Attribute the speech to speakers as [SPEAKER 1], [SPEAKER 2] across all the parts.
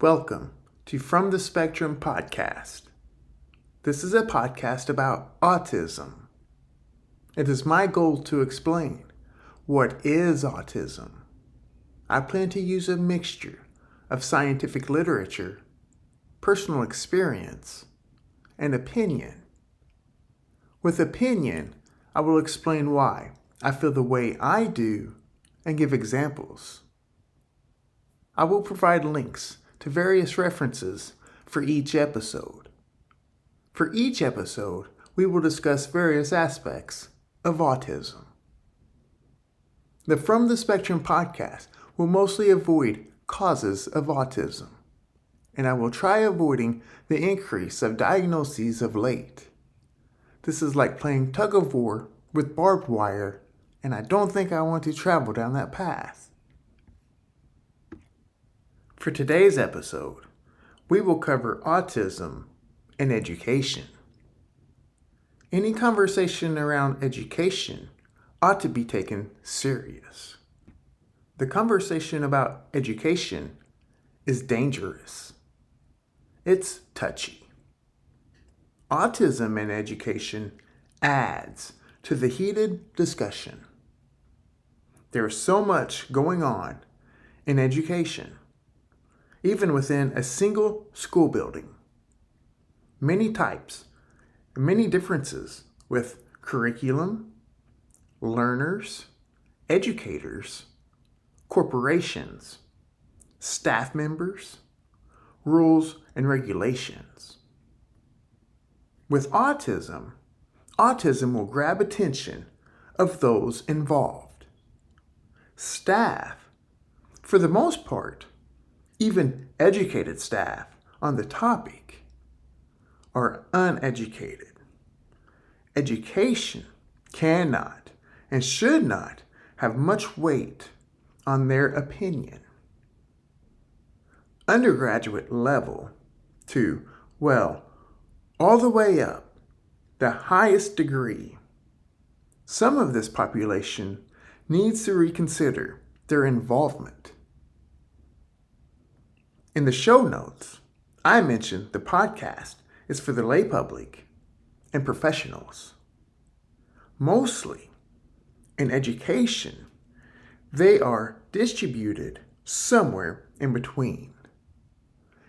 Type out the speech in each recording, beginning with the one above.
[SPEAKER 1] Welcome to From the Spectrum podcast. This is a podcast about autism. It is my goal to explain what is autism. I plan to use a mixture of scientific literature, personal experience, and opinion. With opinion, I will explain why I feel the way I do and give examples. I will provide links to various references for each episode. For each episode, we will discuss various aspects of autism. The From the Spectrum podcast will mostly avoid causes of autism, and I will try avoiding the increase of diagnoses of late. This is like playing tug of war with barbed wire, and I don't think I want to travel down that path. For today's episode, we will cover autism and education. Any conversation around education ought to be taken serious. The conversation about education is dangerous. It's touchy. Autism and education adds to the heated discussion. There is so much going on in education, even within a single school building. Many types, many differences with curriculum, learners, educators, corporations, staff members, rules and regulations. With autism will grab attention of those involved. Staff, for the most part, even educated staff on the topic, are uneducated. Education cannot and should not have much weight on their opinion. Undergraduate level to, all the way up, the highest degree. Some of this population needs to reconsider their involvement. In the show notes, I mentioned the podcast is for the lay public and professionals. Mostly, in education, they are distributed somewhere in between.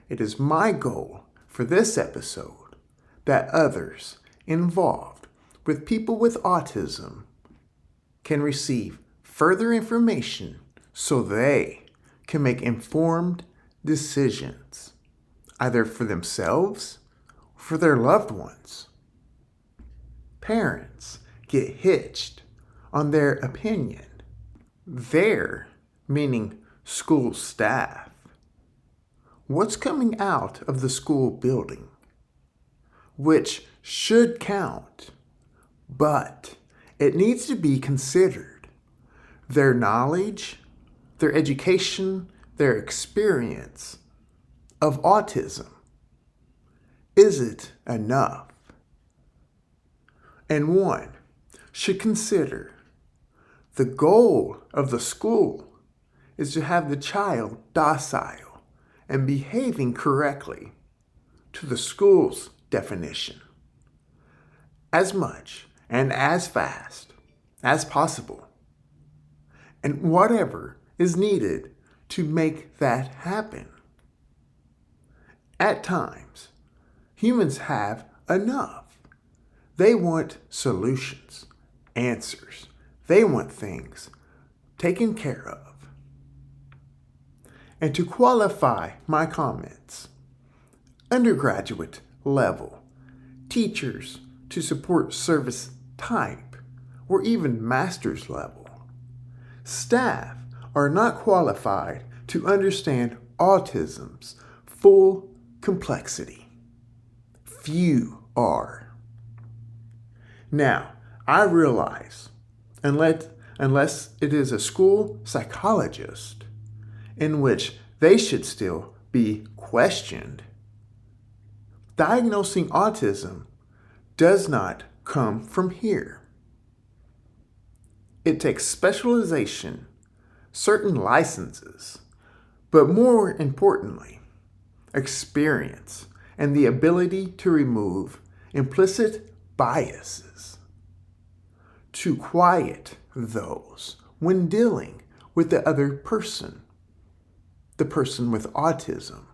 [SPEAKER 1] It is my goal for this episode that others involved with people with autism can receive further information so they can make informed decisions, either for themselves or for their loved ones. Parents get hitched on their opinion. Their, meaning school staff. What's coming out of the school building? Which should count, but it needs to be considered. Their knowledge, their education, their experience of autism. Is it enough? And one should consider the goal of the school is to have the child docile and behaving correctly to the school's definition, as much and as fast as possible, and whatever is needed to make that happen. At times, humans have enough. They want solutions, answers. They want things taken care of. And to qualify my comments, undergraduate level, teachers to support service type, or even master's level, staff are not qualified to understand autism's full complexity. Few are. Now, I realize, unless it is a school psychologist, in which they should still be questioned, diagnosing autism does not come from here. It takes specialization, certain licenses, but more importantly, experience, and the ability to remove implicit biases, to quiet those when dealing with the other person, the person with autism,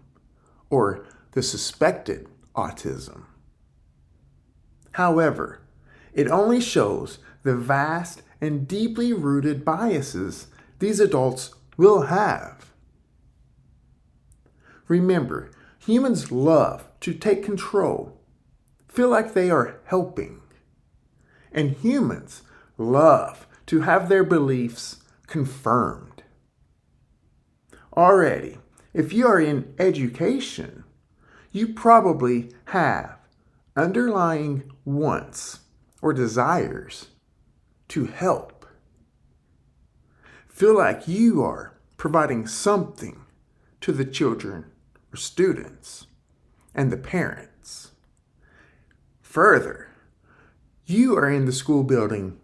[SPEAKER 1] or the suspected autism. However, it only shows the vast and deeply rooted biases these adults will have. Remember, humans love to take control, feel like they are helping, and humans love to have their beliefs confirmed. Already, if you are in education, you probably have underlying wants or desires to help. Feel like you are providing something to the children or students and the parents. Further, you are in the school building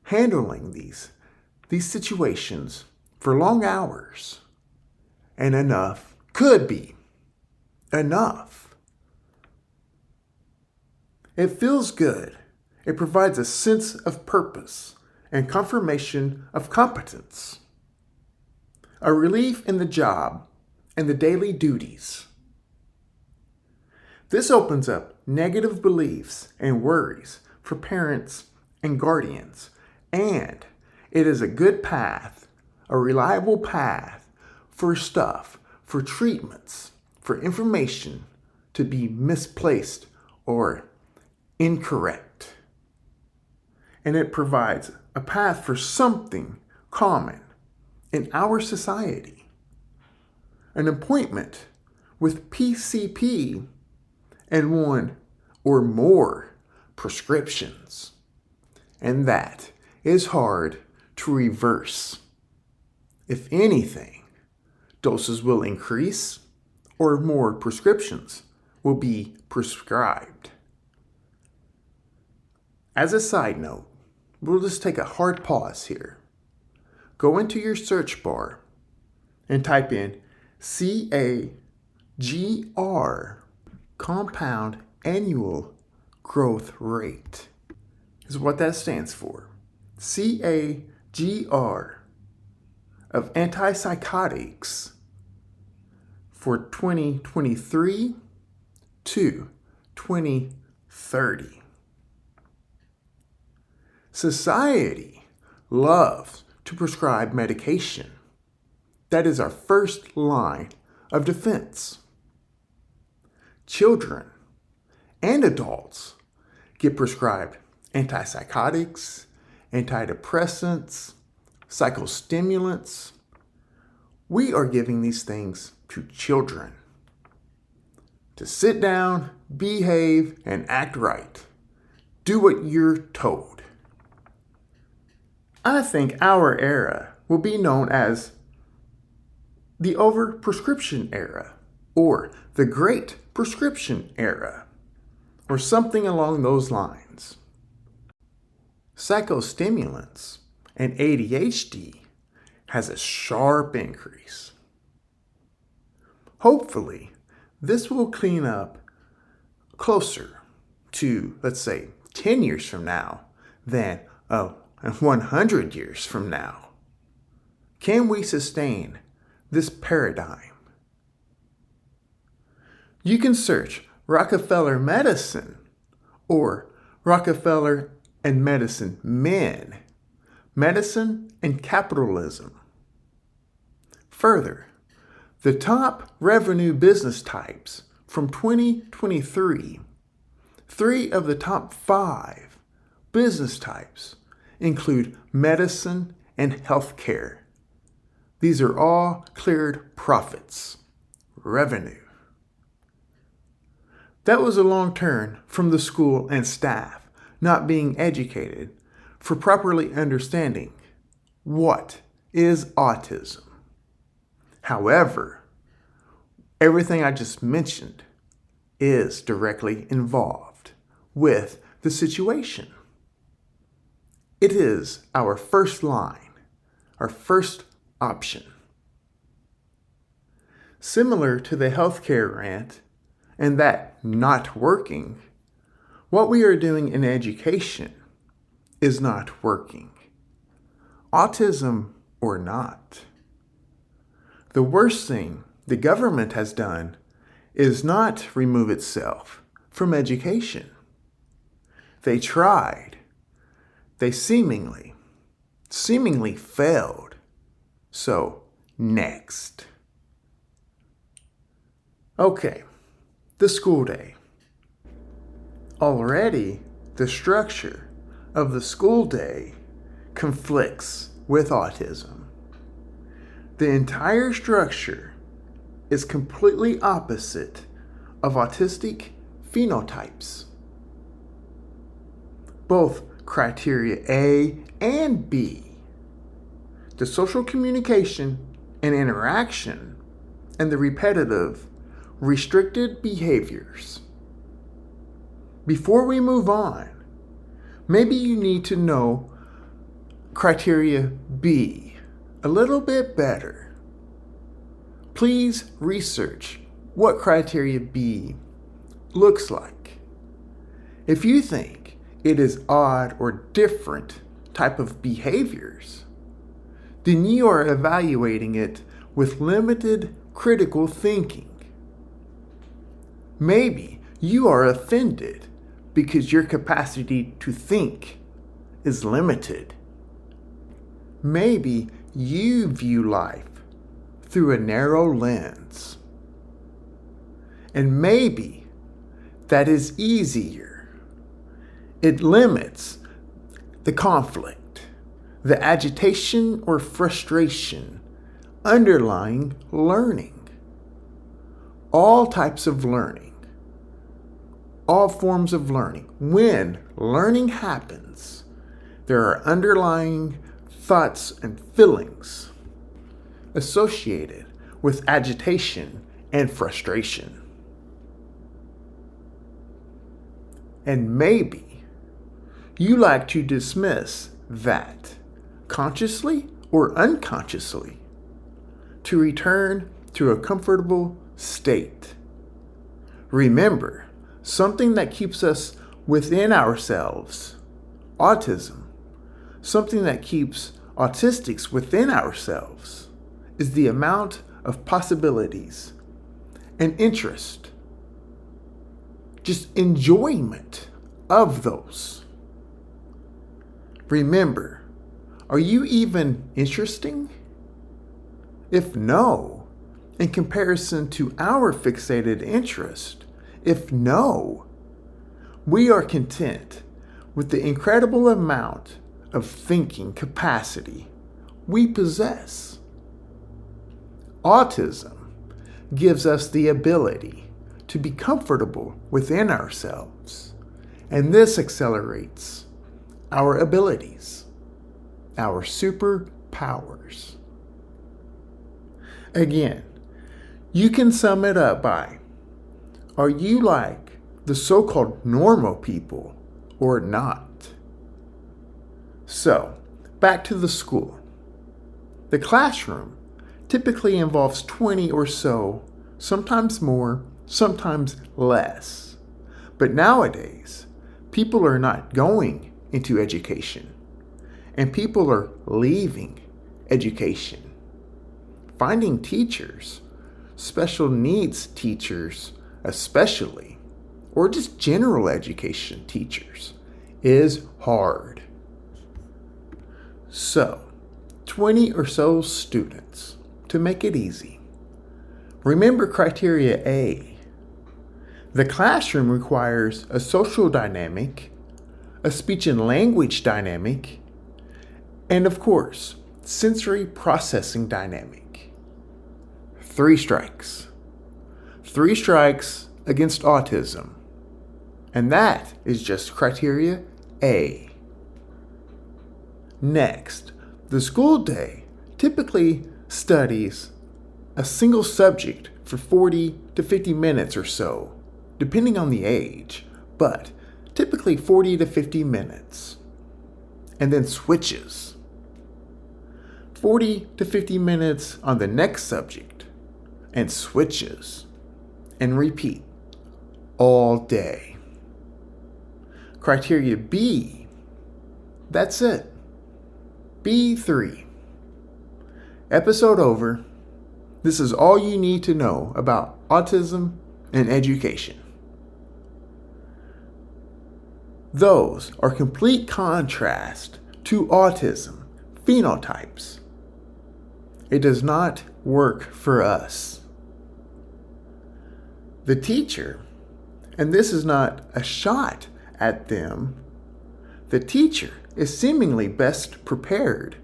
[SPEAKER 1] handling these situations for long hours, and enough could be enough. It feels good. It provides a sense of purpose and confirmation of competence, a relief in the job and the daily duties. This opens up negative beliefs and worries for parents and guardians, and it is a good path, a reliable path for treatments, for information to be misplaced or incorrect. And it provides a path for something common in our society. An appointment with PCP and one or more prescriptions. And that is hard to reverse. If anything, doses will increase or more prescriptions will be prescribed. As a side note, we'll just take a hard pause here. Go into your search bar and type in CAGR, compound annual growth rate, is what that stands for. CAGR of antipsychotics for 2023 to 2030. Society loves to prescribe medication. That is our first line of defense. Children and adults get prescribed antipsychotics, antidepressants, psychostimulants. We are giving these things to children to sit down, behave, and act right. Do what you're told. I think our era will be known as the over-prescription era, or the great prescription era, or something along those lines. Psychostimulants and ADHD has a sharp increase. Hopefully, this will clean up closer to, let's say, 10 years from now than 100 years from now. Can we sustain this paradigm? You can search Rockefeller medicine or Rockefeller and medicine men, medicine and capitalism. Further, the top revenue business types from 2023, 3 of the top 5 business types include medicine and healthcare. These are all cleared profits, revenue. That was a long turn from the school and staff not being educated for properly understanding what is autism. However, everything I just mentioned is directly involved with the situation. It is our first line, our first option. Similar to the healthcare rant and that not working, what we are doing in education is not working. Autism or not. The worst thing the government has done is not remove itself from education. They tried. They seemingly failed. So, next. Okay, the school day. Already, the structure of the school day conflicts with autism. The entire structure is completely opposite of autistic phenotypes. Both criteria A and B, the social communication and interaction, and the repetitive, restricted behaviors. Before we move on, maybe you need to know criteria B a little bit better. Please research what criteria B looks like. If you think it is odd or different type of behaviors, then you are evaluating it with limited critical thinking. Maybe you are offended because your capacity to think is limited. Maybe you view life through a narrow lens. And maybe that is easier. It limits the conflict, the agitation or frustration underlying learning. All types of learning, all forms of learning. When learning happens, there are underlying thoughts and feelings associated with agitation and frustration. And maybe you like to dismiss that consciously or unconsciously to return to a comfortable state. Remember, something that keeps us within ourselves, autism, something that keeps autistics within ourselves, is the amount of possibilities and interest, just enjoyment of those. Remember, are you even interesting? If no, in comparison to our fixated interest, if no, we are content with the incredible amount of thinking capacity we possess. Autism gives us the ability to be comfortable within ourselves, and this accelerates our abilities, our superpowers. Again, you can sum it up by, are you like the so-called normal people or not? So, back to the school. The classroom typically involves 20 or so, sometimes more, sometimes less. But nowadays, people are not going into education, and people are leaving education. Finding teachers, special needs teachers especially, or just general education teachers, is hard. So, 20 or so students, to make it easy. Remember criteria A. The classroom requires a social dynamic, a speech and language dynamic, and of course, sensory processing dynamic. 3 strikes. 3 strikes against autism. And that is just criteria A. Next, the school day typically studies a single subject for 40 to 50 minutes or so, depending on the age, but typically 40 to 50 minutes, and then switches. 40 to 50 minutes on the next subject, and switches and repeat all day. Criteria B, that's it. B3. Episode over. This is all you need to know about autism and education. Those are complete contrast to autism phenotypes. It does not work for us. The teacher, and this is not a shot at them, the teacher is seemingly best prepared,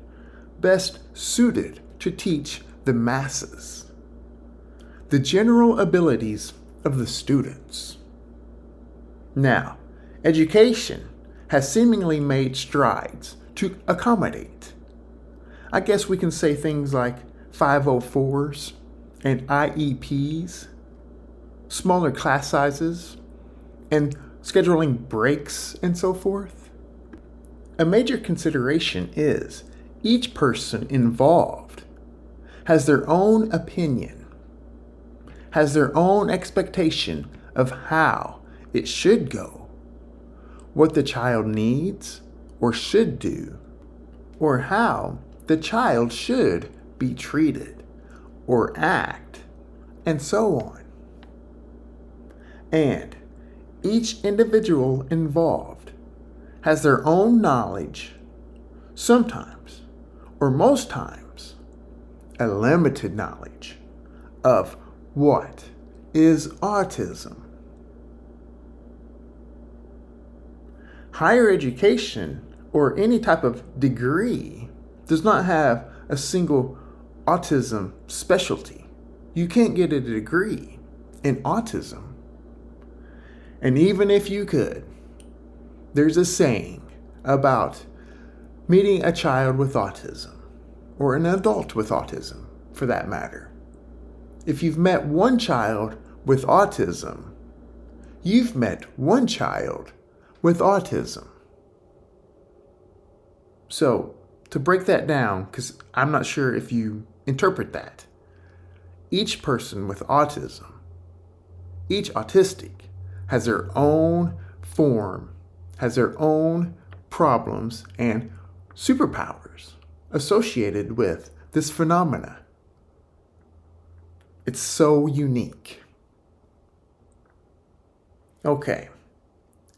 [SPEAKER 1] best suited to teach the masses, the general abilities of the students. Now, education has seemingly made strides to accommodate. I guess we can say things like 504s and IEPs, smaller class sizes, and scheduling breaks and so forth. A major consideration is each person involved has their own opinion, has their own expectation of how it should go, what the child needs or should do, or how the child should be treated or act, and so on. And each individual involved has their own knowledge, sometimes, or most times, a limited knowledge of what is autism. Higher education or any type of degree does not have a single autism specialty. You can't get a degree in autism. And even if you could, there's a saying about meeting a child with autism, or an adult with autism for that matter. If you've met one child with autism, you've met one child with autism. So, to break that down, because I'm not sure if you interpret that, each person with autism, each autistic, has their own form, has their own problems and superpowers associated with this phenomena. It's so unique. Okay,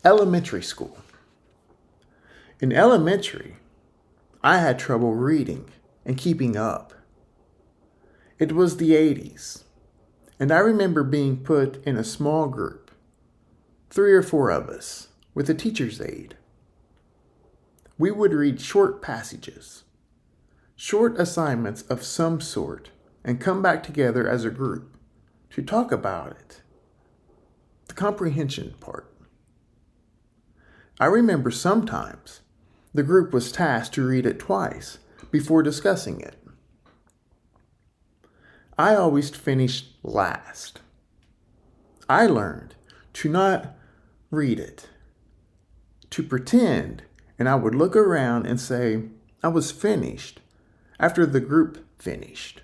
[SPEAKER 1] elementary school. In elementary, I had trouble reading and keeping up. It was the 80s, and I remember being put in a small group, 3 or 4 of us, with a teacher's aide. We would read short passages, short assignments of some sort, and come back together as a group to talk about it. The comprehension part. I remember sometimes the group was tasked to read it twice before discussing it. I always finished last. I learned to not read it, to pretend, and I would look around and say I was finished after the group finished.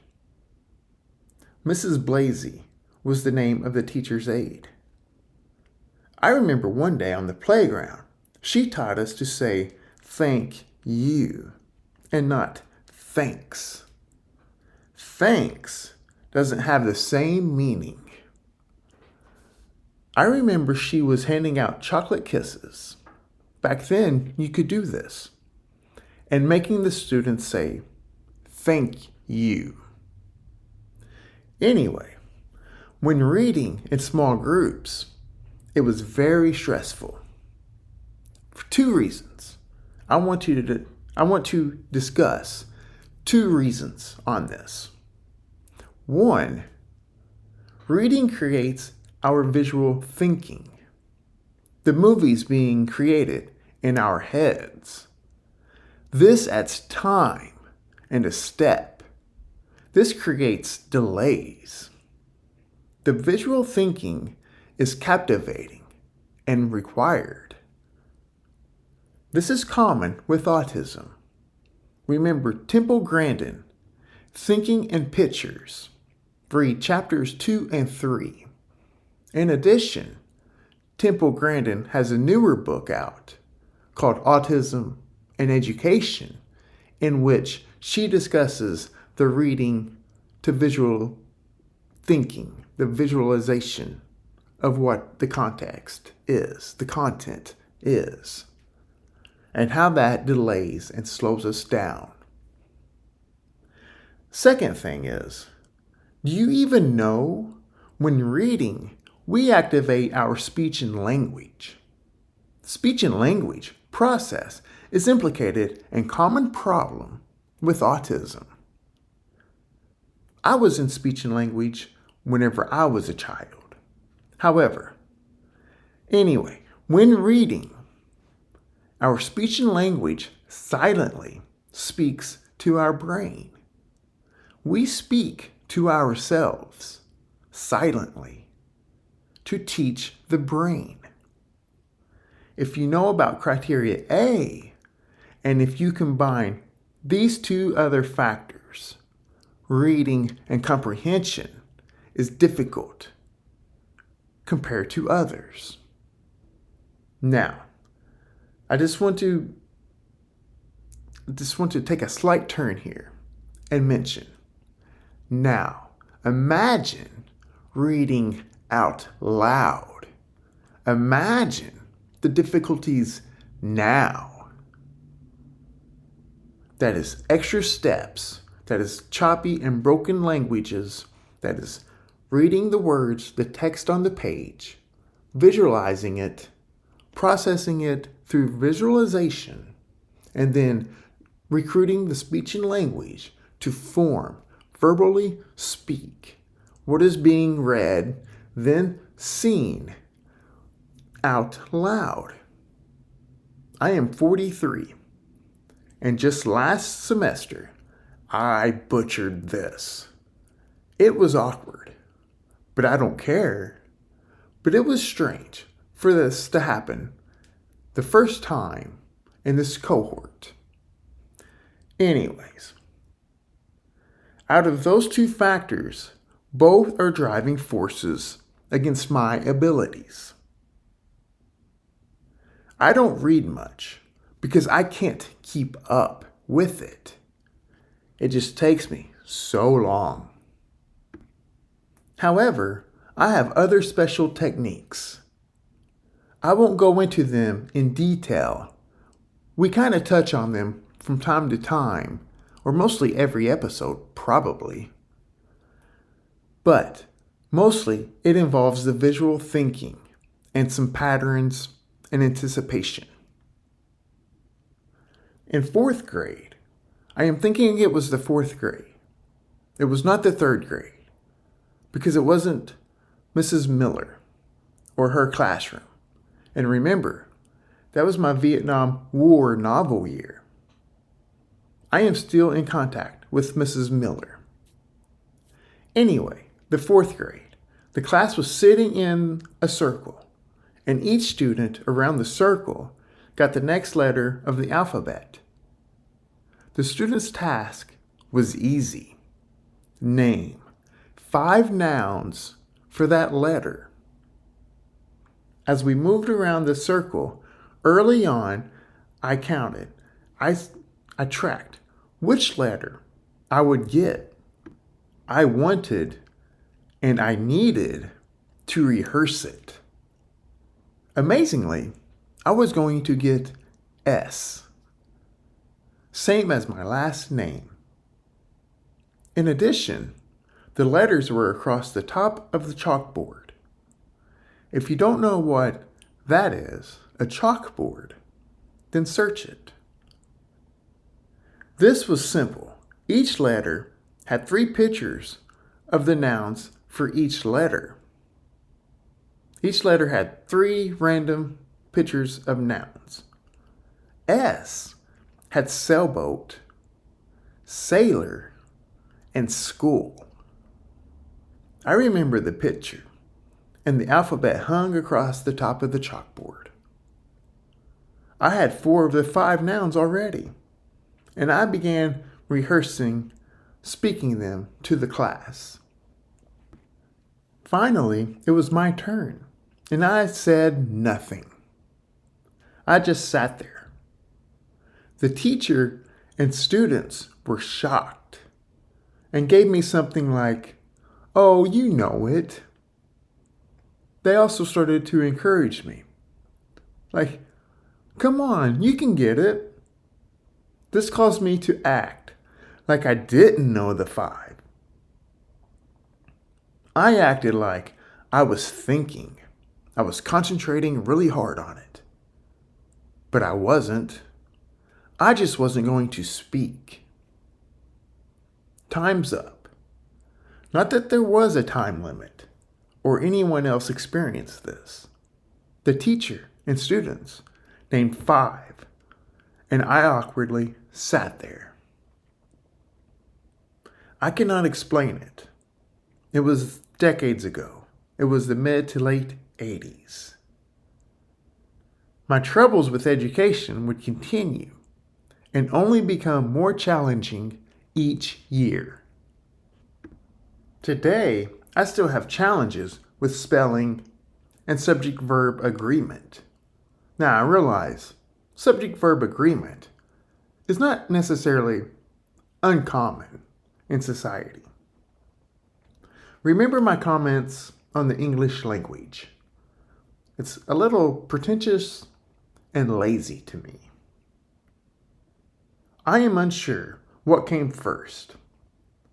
[SPEAKER 1] Mrs. Blasey was the name of the teacher's aide. I remember one day on the playground, she taught us to say thank you and not thanks. Thanks doesn't have the same meaning. I remember she was handing out chocolate kisses. Back then, you could do this. And making the students say, thank you. Anyway, when reading in small groups, it was very stressful. For 2 reasons. I want to discuss 2 reasons on this. 1, reading creates our visual thinking, the movies being created in our heads. This adds time and a step. This creates delays. The visual thinking is captivating and required. This is common with autism. Remember Temple Grandin, thinking in pictures. read chapters 2 and 3. In addition, Temple Grandin has a newer book out called Autism and Education, in which she discusses the reading to visual thinking, the visualization of what the context is, the content is, and how that delays and slows us down. Second thing is, do you even know when reading, we activate our speech and language? Speech and language process is implicated in common problem with autism. I was in speech and language whenever I was a child. However, when reading, our speech and language silently speaks to our brain. We speak to ourselves silently to teach the brain. If you know about criteria A, and if you combine these two other factors, reading and comprehension is difficult compared to others. Now, I just want to take a slight turn here and mention. Now, imagine reading out loud. Imagine the difficulties now. That is extra steps. That is choppy and broken languages. That is reading the words, the text on the page, visualizing it, processing it through visualization, and then recruiting the speech and language to form, verbally speak what is being read, then seen out loud. I am 43, and just last semester, I butchered this. It was awkward, but I don't care. But it was strange for this to happen the first time in this cohort. Anyways, out of those two factors, both are driving forces against my abilities. I don't read much because I can't keep up with it. It just takes me so long. However, I have other special techniques. I won't go into them in detail. We kind of touch on them from time to time, or mostly every episode, probably. But mostly it involves the visual thinking and some patterns and anticipation. In 4th grade, I am thinking it was the 4th grade. It was not the 3rd grade, because it wasn't Mrs. Miller or her classroom. And remember, that was my Vietnam War novel year. I am still in contact with Mrs. Miller. Anyway, the 4th grade, the class was sitting in a circle, and each student around the circle got the next letter of the alphabet. The student's task was easy. Name 5 nouns for that letter. As we moved around the circle, early on, I counted. I tracked which letter I would get. I wanted and I needed to rehearse it. Amazingly, I was going to get S, same as my last name. In addition, the letters were across the top of the chalkboard. If you don't know what that is, a chalkboard, then search it. This was simple. Each letter had 3 pictures of the nouns for each letter. Each letter had 3 random pictures of nouns. S had sailboat, sailor, and school. I remember the picture, and the alphabet hung across the top of the chalkboard. I had 4 of the 5 nouns already, and I began rehearsing, speaking them to the class. Finally, it was my turn, and I said nothing. I just sat there. The teacher and students were shocked and gave me something like, "Oh, you know it." They also started to encourage me. Like, "Come on, you can get it." This caused me to act like I didn't know the 5. I acted like I was thinking. I was concentrating really hard on it. But I wasn't. I just wasn't going to speak. Time's up. Not that there was a time limit or anyone else experienced this. The teacher and students named 5, and I awkwardly sat there. I cannot explain it. It was decades ago. It was the mid to late 80s. My troubles with education would continue and only become more challenging each year. Today, I still have challenges with spelling and subject-verb agreement. Now, I realize subject-verb agreement is not necessarily uncommon in society. Remember my comments on the English language. It's a little pretentious and lazy to me. I am unsure what came first,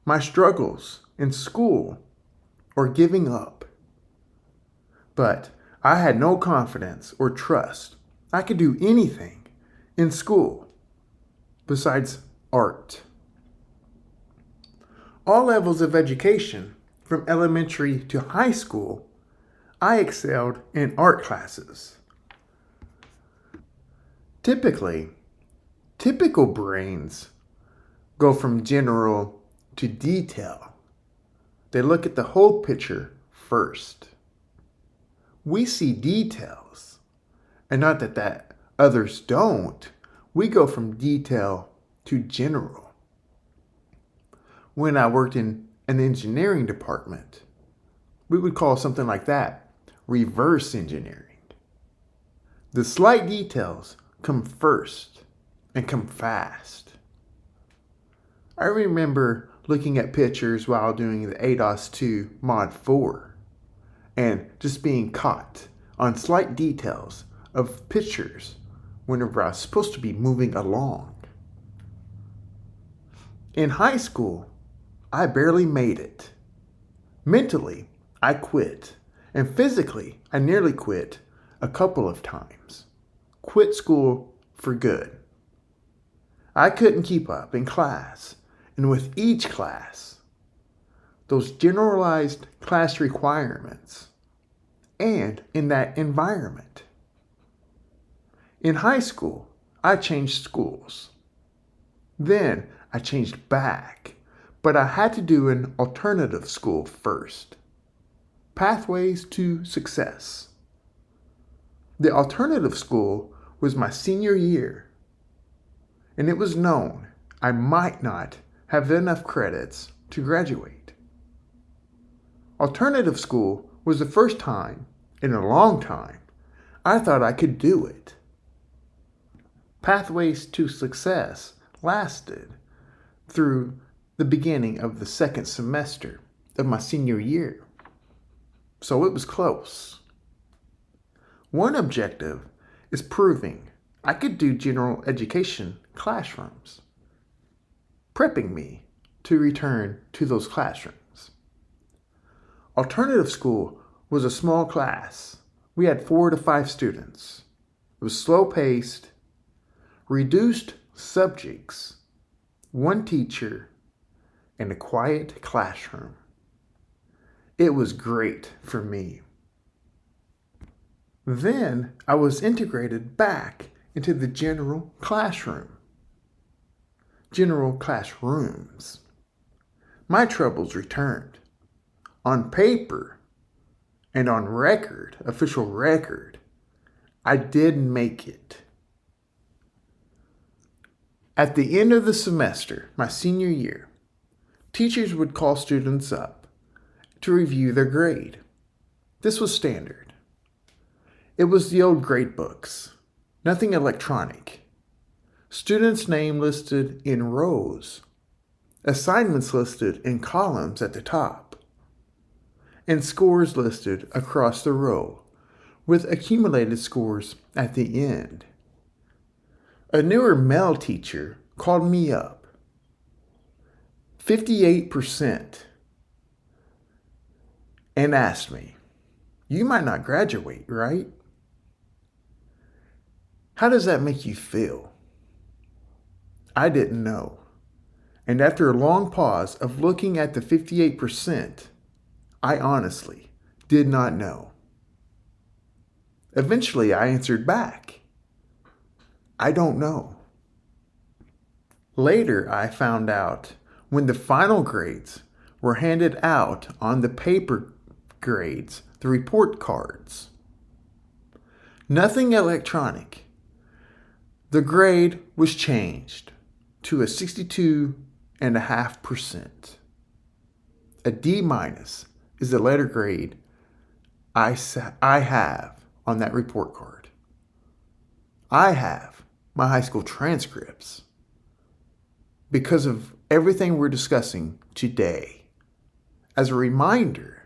[SPEAKER 1] my struggles in school or giving up. But I had no confidence or trust I could do anything in school besides art. All levels of education, from elementary to high school, I excelled in art classes. Typical brains go from general to detail. They look at the whole picture first. We see details, and not that others don't. We go from detail to general. When I worked in an engineering department, we would call something like that reverse engineering. The slight details come first and come fast. I remember looking at pictures while doing the ADOS 2 Mod 4 and just being caught on slight details of pictures whenever I was supposed to be moving along. In high school, I barely made it. Mentally, I quit, and physically, I nearly quit a couple of times. Quit school for good. I couldn't keep up in class, and with each class, those generalized class requirements, and in that environment. In high school, I changed schools. Then I changed back, but I had to do an alternative school first. Pathways to Success. The alternative school was my senior year, and it was known I might not have enough credits to graduate. Alternative school was the first time in a long time I thought I could do it. Pathways to Success lasted through the beginning of the second semester of my senior year, so it was close. One objective is proving I could do general education classrooms, prepping me to return to those classrooms. Alternative school was a small class. We had 4 to 5 students. It was slow-paced, reduced subjects, one teacher, and a quiet classroom. It was great for me. Then I was integrated back into the general classrooms. My troubles returned. On paper and on record, official record, I did make it. At the end of the semester, my senior year, teachers would call students up to review their grade This was standard. It was the old grade books, nothing electronic. Students' name listed in rows, assignments listed in columns at the top, and scores listed across the row, with accumulated scores at the end. A newer male teacher called me up. 58%. And asked me, "You might not graduate, right? How does that make you feel?" I didn't know. And after a long pause of looking at the 58%, I honestly did not know. Eventually, I answered back, "I don't know." Later, I found out when the final grades were handed out on the paper grades, the report cards. Nothing electronic. The grade was changed to a 62.5%. A D- is the letter grade I have on that report card. I have my high school transcripts because of everything we're discussing today as a reminder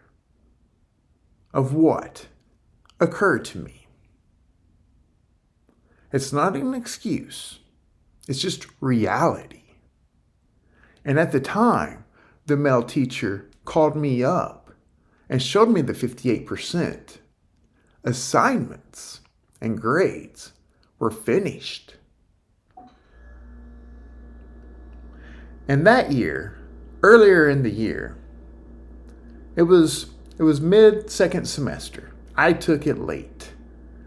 [SPEAKER 1] of what occurred to me. It's not an excuse. It's just reality. And at the time, the male teacher called me up and showed me the 58%. Assignments and grades were finished. And that year, earlier in the year, it was mid-second semester. I took it late.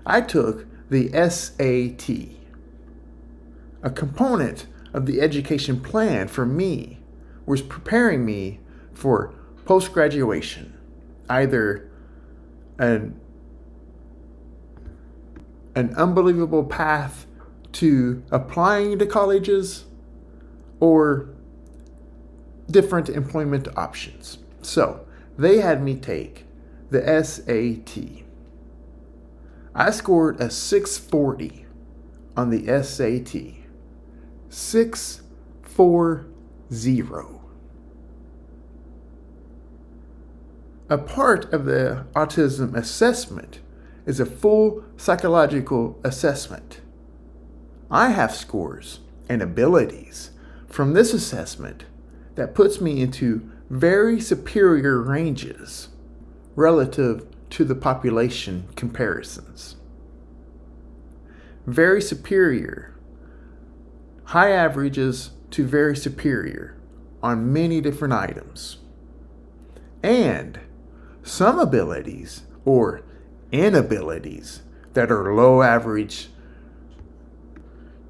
[SPEAKER 1] I took the SAT. A component of the education plan for me was preparing me for post-graduation, either an unbelievable path to applying to colleges or different employment options. So they had me take the SAT. I scored a 640 on the SAT. 640. A part of the autism assessment is a full psychological assessment. I have scores and abilities from this assessment that puts me into very superior ranges relative to the population comparisons. Very superior. High averages to very superior on many different items. And some abilities or inabilities that are low average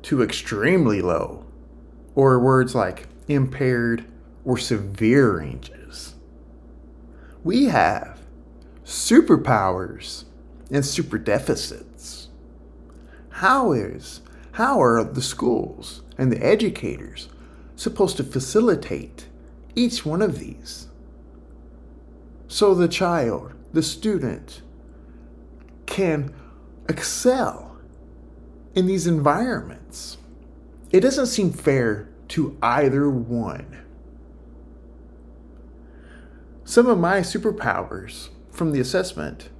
[SPEAKER 1] to extremely low, or words like impaired or severe ranges. We have superpowers and superdeficits. How are the schools and the educators supposed to facilitate each one of these so the child, the student, can excel in these environments? It doesn't seem fair to either one. Some of my superpowers from the assessment,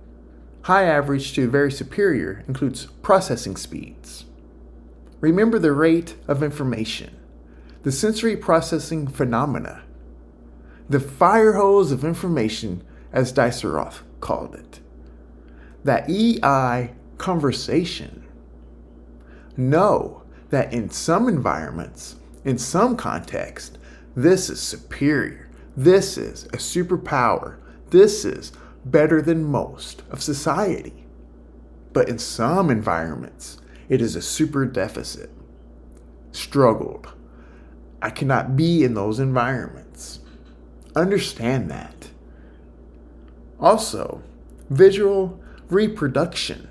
[SPEAKER 1] high average to very superior, includes processing speeds. Remember the rate of information, the sensory processing phenomena, the fire hose of information, as Diceroth called it. That EI conversation. Know that in some environments, in some context, this is superior. This is a superpower. This is better than most of society. But in some environments, it is a super deficit. Struggled. I cannot be in those environments. Understand that. Also, visual reproduction.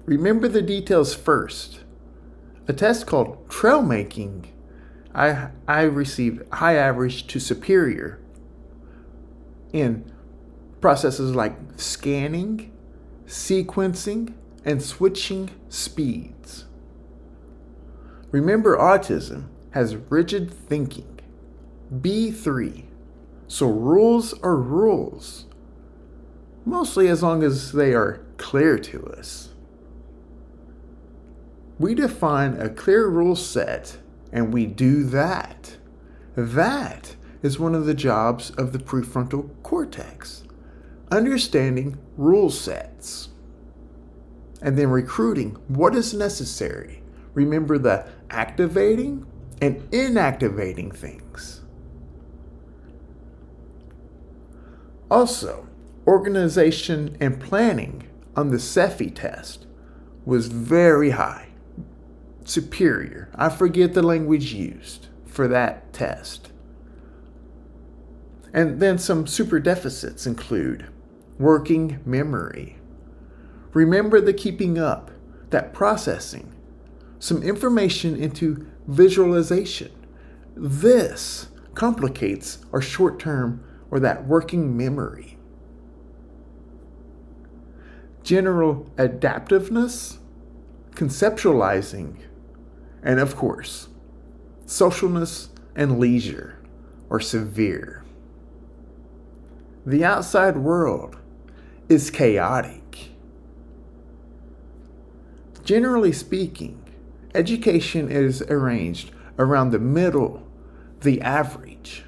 [SPEAKER 1] Remember the details first. A test called trail making, I received high average to superior in processes like scanning, sequencing, and switching speeds. Remember, autism has rigid thinking, B3, so rules are rules, mostly as long as they are clear to us. We define a clear rule set and we do that. That is one of the jobs of the prefrontal cortex, understanding rule sets. And then recruiting what is necessary. Remember the activating and inactivating things. Also, organization and planning on the Cepheid test was very high, superior. I forget the language used for that test. And then some superdeficits include working memory. Remember the keeping up, that processing, some information into visualization. This complicates our short-term or that working memory. General adaptiveness, conceptualizing, and of course, socialness and leisure or severe. The outside world is chaotic. Generally speaking, education is arranged around the middle, the average.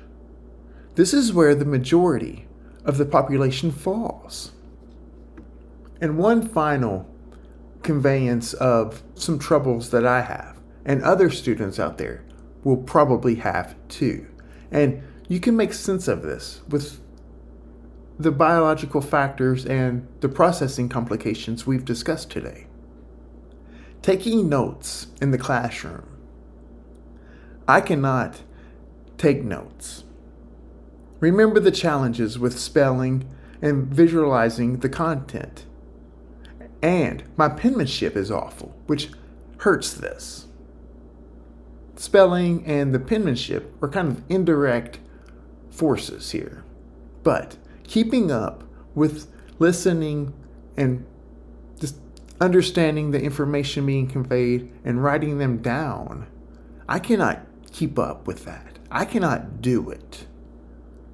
[SPEAKER 1] This is where the majority of the population falls. And one final conveyance of some troubles that I have, and other students out there will probably have too. And you can make sense of this with the biological factors and the processing complications we've discussed today. Taking notes in the classroom. I cannot take notes. Remember the challenges with spelling and visualizing the content. And my penmanship is awful, which hurts this. Spelling and the penmanship are kind of indirect forces here. But keeping up with listening and just understanding the information being conveyed and writing them down, I cannot keep up with that. I cannot do it.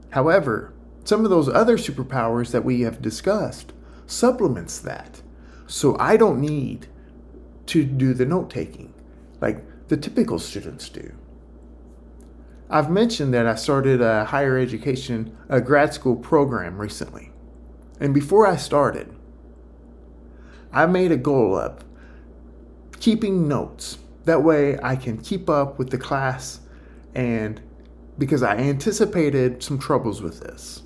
[SPEAKER 1] However, some of those other superpowers that we have discussed supplements that. So I don't need to do the note-taking like the typical students do. I've mentioned that I started a higher education, a grad school program recently. And before I started, I made a goal of keeping notes. That way I can keep up with the class, and because I anticipated some troubles with this.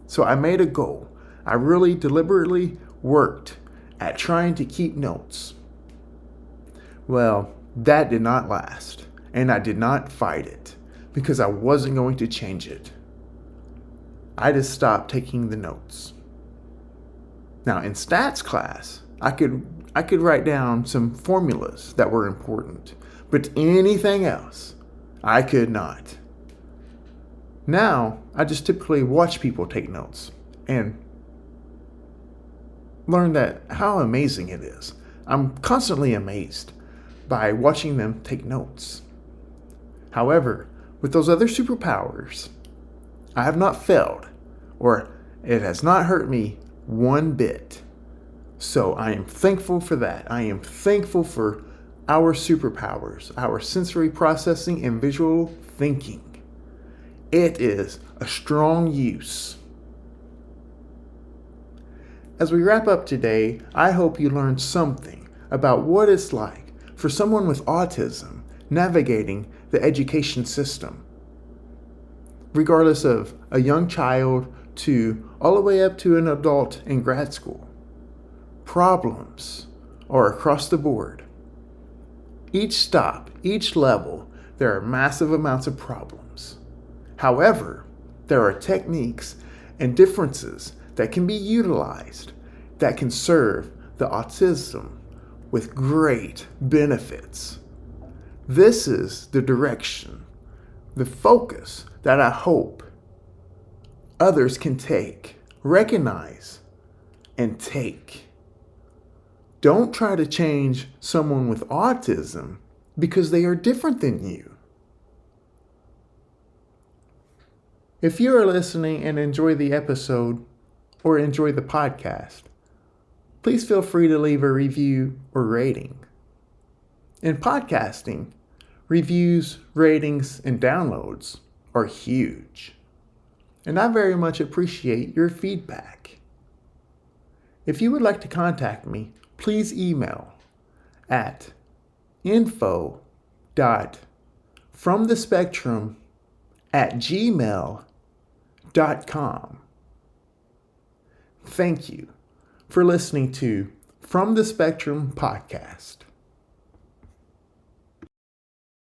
[SPEAKER 1] So I made a goal. I really deliberately worked at trying to keep notes. Well, that did not last, and I did not fight it because I wasn't going to change it. I just stopped taking the notes. Now in stats class, I could write down some formulas that were important, but anything else, I could not. Now, I just typically watch people take notes and learn that how amazing it is. I'm constantly amazed by watching them take notes. However, with those other superpowers, I have not failed, or it has not hurt me one bit. So I am thankful for that. I am thankful for our superpowers, our sensory processing and visual thinking. It is a strong use. As we wrap up today, I hope you learned something about what it's like for someone with autism navigating the education system. Regardless of a young child to all the way up to an adult in grad school. Problems are across the board. Each stop, each level, there are massive amounts of problems. However, there are techniques and differences that can be utilized that can serve the autism with great benefits. This is the direction, the focus that I hope others can take recognize, and take. Don't try to change someone with autism because they are different than you. If you are listening and enjoy the episode or enjoy the podcast, please feel free to leave a review or rating. In podcasting, reviews, ratings, and downloads are huge, and I very much appreciate your feedback. If you would like to contact me, please email at info.fromthespectrum@gmail.com. Thank you for listening to From the Spectrum podcast.